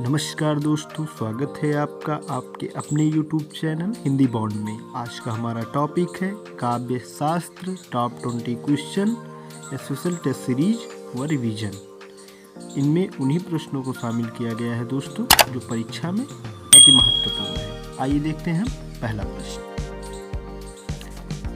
नमस्कार दोस्तों, स्वागत है आपका आपके अपने YouTube चैनल हिंदी बॉन्ड में। आज का हमारा टॉपिक है काव्य शास्त्र top 20 question, special test series व रिवीजन। इनमें उन्हीं प्रश्नों को शामिल किया गया है दोस्तों जो परीक्षा में अति महत्वपूर्ण है। आइए देखते हैं हम पहला प्रश्न।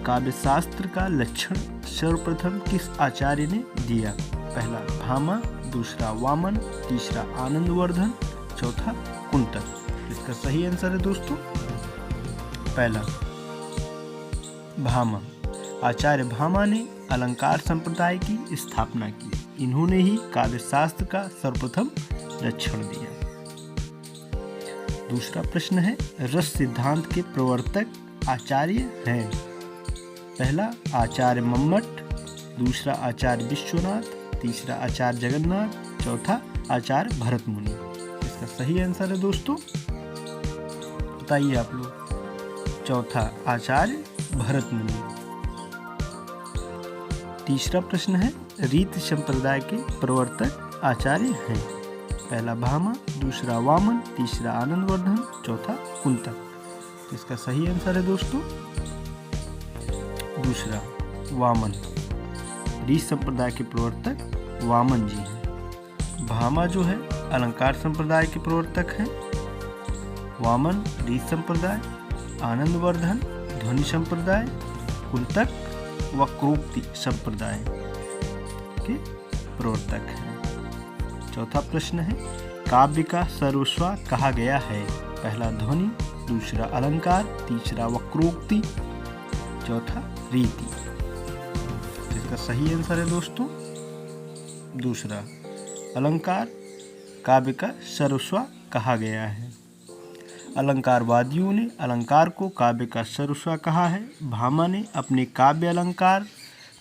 काव्य शास्त्र का लक्षण सर्वप्रथम किस आचार्य ने दिया? पहला भामा, दूसरा वामन, तीसरा आनंदवर्धन, चौथा कुंतक। इसका सही आंसर है दोस्तों पहला भामा। आचार्य भामा ने अलंकार संप्रदाय की स्थापना की। इन्होंने ही काव्य शास्त्र का सर्वप्रथम लक्षण दिया। दूसरा प्रश्न है रस सिद्धांत के प्रवर्तक आचार्य हैं? पहला आचार्य मम्मट, दूसरा आचार्य विश्वनाथ, तीसरा आचार्य जगन्नाथ, चौथा आचार्य भरत मुनि। इसका सही आंसर है दोस्तों बताइए आप लोग। चौथा आचार्य भरत मुनि। तीसरा प्रश्न है रीत संप्रदाय के प्रवर्तक आचार्य हैं? पहला भामा, दूसरा वामन, तीसरा आनंदवर्धन, चौथा कुंतक। इसका सही आंसर है दोस्तों दूसरा वामन। रीत संप्रदाय के प्रवर्तक वामन जी हैं। भामा जो है अलंकार संप्रदाय के प्रवर्तक हैं, वामन रीत संप्रदाय, आनंदवर्धन ध्वनि संप्रदाय, कुंतक वक्रोक्ति संप्रदाय के प्रवर्तक हैं। चौथा प्रश्न है काव्य का सर्वस्व कहा गया है? पहला ध्वनि, दूसरा अलंकार, तीसरा वक्रोक्ति, चौथा रीति। इसका सही आंसर है दोस्तों दूसरा अलंकार काव्य का सर्वस्व कहा गया है। अलंकारवादियों ने अलंकार को काव्य का सर्वस्व कहा है। भामा ने अपने काव्य अलंकार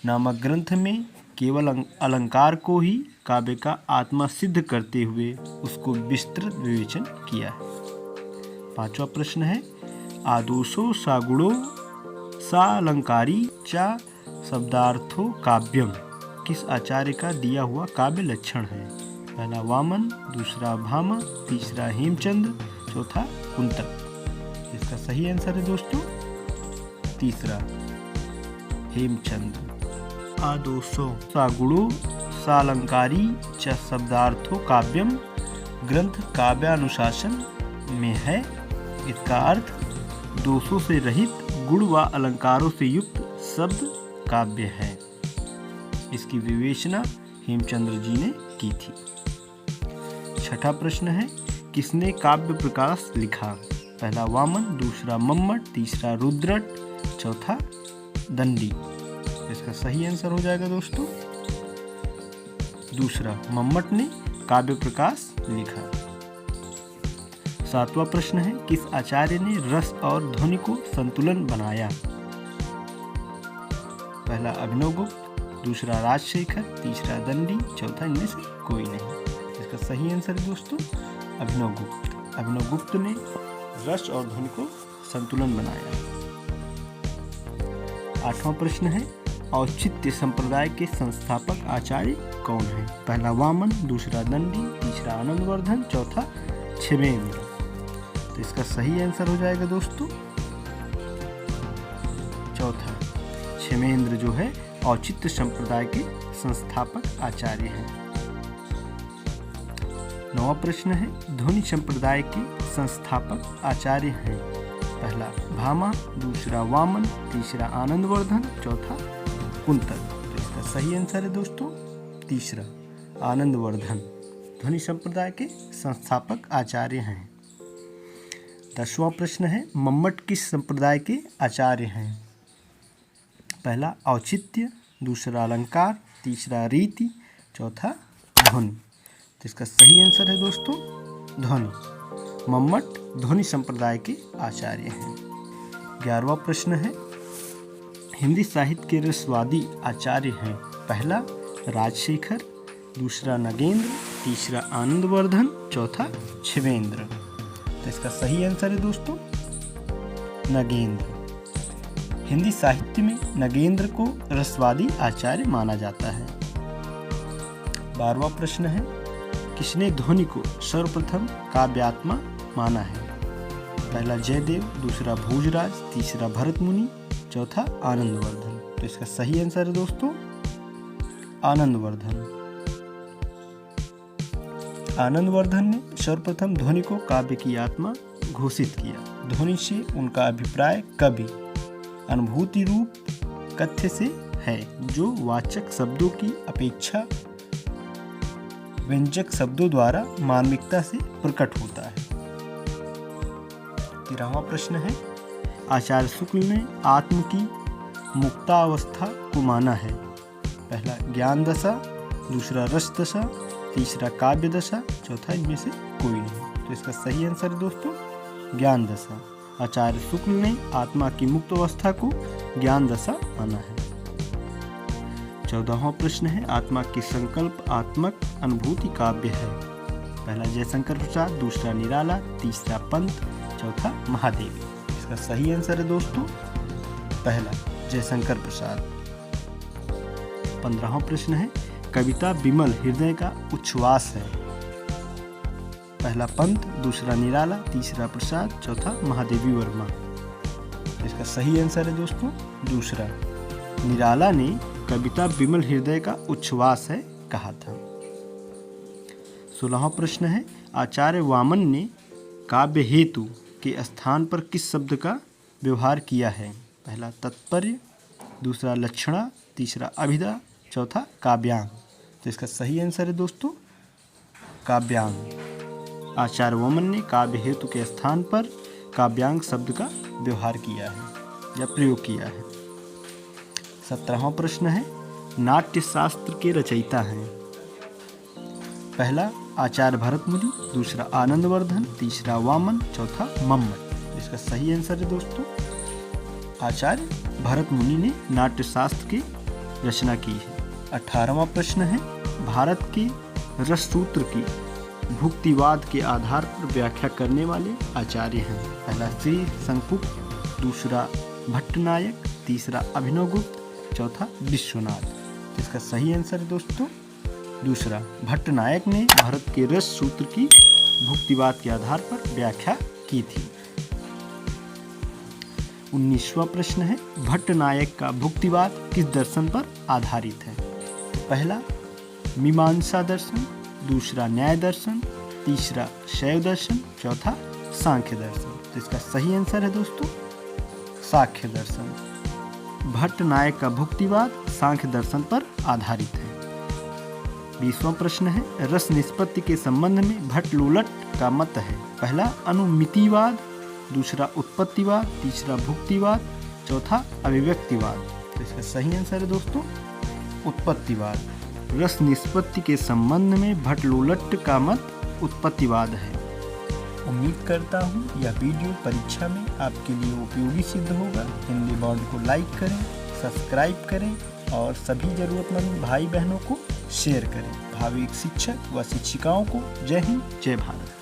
नामक ग्रंथ में केवल अलंकार को ही काव्य का आत्मा सिद्ध करते हुए उसको विस्तृत विवेचन किया है। पांचवा प्रश्न है आदोषो सागुणो सा अलंकारी चा शब्दार्थो काव्यम किस आचार्य का दिया हुआ काव्य लक्षण है? पहला वामन, दूसरा भामा, तीसरा हेमचंद, चौथा कुंतक। इसका सही आंसर है दोस्तों तीसरा हेमचंद। आदोषो सागुणो सालंकारी च शब्दार्थो काव्यम ग्रंथ काव्यानुशासन में है। इसका अर्थ दोषों से रहित गुण व अलंकारों से युक्त शब्द काव्य है। इसकी विवेचना हेमचंद्र जी ने की थी। छठा प्रश्न है किसने काव्य प्रकाश लिखा? पहला वामन, दूसरा मम्मट, तीसरा रुद्रट, चौथा दंडी। इसका सही आंसर हो जाएगा दोस्तों दूसरा मम्मट ने काव्य प्रकाश लिखा। सातवां प्रश्न है किस आचार्य ने रस और ध्वनि को संतुलन बनाया? पहला अभिनवगुप्त, दूसरा राजशेखर, तीसरा दंडी, चौथा इनमें से कोई नहीं। इसका सही आंसर है दोस्तों अभिनवगुप्त। अभिनवगुप्त ने रस और ध्वनि को संतुलन बनाया। आठवां प्रश्न है औचित्य संप्रदाय के संस्थापक आचार्य कौन है? पहला वामन, दूसरा दंडी, तीसरा आनंदवर्धन, चौथा क्षेमेंद्र। तो इसका सही आंसर हो जाएगा दोस्तों चौथा क्षेमेंद्र जो है औचित्य संप्रदाय के संस्थापक आचार्य हैं। नौवां प्रश्न है ध्वनि संप्रदाय के संस्थापक आचार्य हैं? पहला भामा, दूसरा वामन, तीसरा आनंदवर्धन, चौथा कुंतक। तो इसका सही आंसर है दोस्तों तीसरा आनंदवर्धन ध्वनि संप्रदाय के संस्थापक आचार्य हैं। 10वां प्रश्न है मम्मट किस संप्रदाय के आचार्य हैं? पहला औचित्य, दूसरा अलंकार, तीसरा रीति, चौथा ध्वनि। तो इसका सही आंसर है दोस्तों ध्वनि। मम्मट ध्वनि संप्रदाय के आचार्य हैं। 11वां प्रश्न है हिंदी साहित्य के रसवादी आचार्य हैं? पहला राजशेखर, दूसरा नगेंद्र, तीसरा आनंदवर्धन, चौथा शिवेंद्र। तो इसका सही आंसर है दोस्तों नगेंद्र। हिंदी साहित्य में नगेंद्र को रसवादी आचार्य माना जाता है। 12वां प्रश्न है किसने ध्वनि को सर्वप्रथम काव्यात्मा माना है? पहला जयदेव, दूसरा भोजराज, तीसरा भरत मुनि, चौथा आनंदवर्धन। तो इसका सही आंसर है दोस्तों आनंदवर्धन। आनंदवर्धन ने सर्वप्रथम ध्वनि को काव्य की आत्मा घोषित किया। ध्वनि से उनका अभिप्राय कवि, अनुभूति रूप कथ्य से है, जो वाचक शब्दों की अपेक्षा व्यंजक शब्दों द्वारा मार्मिकता से प्रकट होता है। 13वां प्रश्न है, आचार्य शुक्ल ने आत्म की मुक्तावस्था को माना है। पहला ज्ञान दशा, दूसरा रस दशा, तीसरा काव्य दशा, चौथा इनमें से कोई नहीं। तो इसका सही आंसर है दोस्तों ज्ञान दशा। आचार्य शुक्ल ने आत्मा की मुक्त अवस्था को ज्ञान दशा माना है। 14वां प्रश्न है, आत्मा की संकल्प आत्मक अनुभूति काव्य है। पहला जयशंकर प्रसाद, दूसरा निराला, तीसरा पंत, चौथा महादेवी। इसका सही आंसर है दोस्तों पहला जयशंकर प्रसाद। 15वां प्रश्न है, कविता विमल हृदय का उच्छ्वास है। पहला पंत, दूसरा निराला, तीसरा प्रसाद, चौथा महादेवी वर्मा। इसका सही आंसर है दोस्तों दूसरा। निराला ने कविता विमल हृदय का उच्छ्वास है कहा था। 16वां प्रश्न है, आचार्य वामन ने काव्य हेतु के स्थान पर किस शब्द का व्यवहार किया है? पहला तात्पर्य, दूसरा लक्षणा, तीसरा अभिधा, चौथा काव्यांग। तो इसका सही आंसर है दोस्तों काव्यांग। आचार्य वामन ने काव्य हेतु के स्थान पर काव्यांग शब्द का व्यवहार किया है या प्रयोग किया है। 17वां प्रश्न है, नाट्य शास्त्र के रचयिता हैं। पहला आचार्य भरत मुनि, दूसरा आनंदवर्धन, तीसरा वामन, चौथा मम्मट। इसका सही आंसर है दोस्तों आचार्य भरत मुनि ने नाट्य शास्त्र की रचना की है। 18वां प्रश्न है, भारत के रस सूत्र की भुक्तिवाद के आधार पर व्याख्या करने वाले आचार्य हैं। पहला श्री संकुक, दूसरा भट्टनायक, तीसरा अभिनवगुप्त, चौथा विश्वनाथ। इसका सही आंसर है दोस्तों दूसरा भट्टनायक ने भारत के रस सूत्र की भुक्तिवाद के आधार पर व्याख्या की थी। 19वां प्रश्न है, भट्टनायक का भुक्तिवाद किस दर्शन पर आधारित है? पहला मीमांसा दर्शन, दूसरा न्याय दर्शन, तीसरा शैव दर्शन, चौथा सांख्य दर्शन। तो इसका सही आंसर है दोस्तों सांख्य दर्शन। भट्टनायक का भुक्तिवाद सांख्य दर्शन पर आधारित है। 20वां प्रश्न है, रस निष्पत्ति के संबंध में भट्टलोलट का मत है। पहला अनुमितिवाद, दूसरा उत्पत्तिवाद, तीसरा भुक्तिवाद, चौथा अभिव्यक्तिवाद। तो इसका सही आंसर है दोस्तों उत्पत्तिवाद। रस निष्पत्ति के संबंध में भट्टलोलट का मत उत्पत्तिवाद है। उम्मीद करता हूँ यह वीडियो परीक्षा में आपके लिए उपयोगी सिद्ध होगा। हिंदी बॉन्ड को लाइक करें, सब्सक्राइब करें और सभी जरूरतमंद भाई बहनों को शेयर करें। भावी शिक्षक व शिक्षिकाओं को जय हिंद, जय भारत।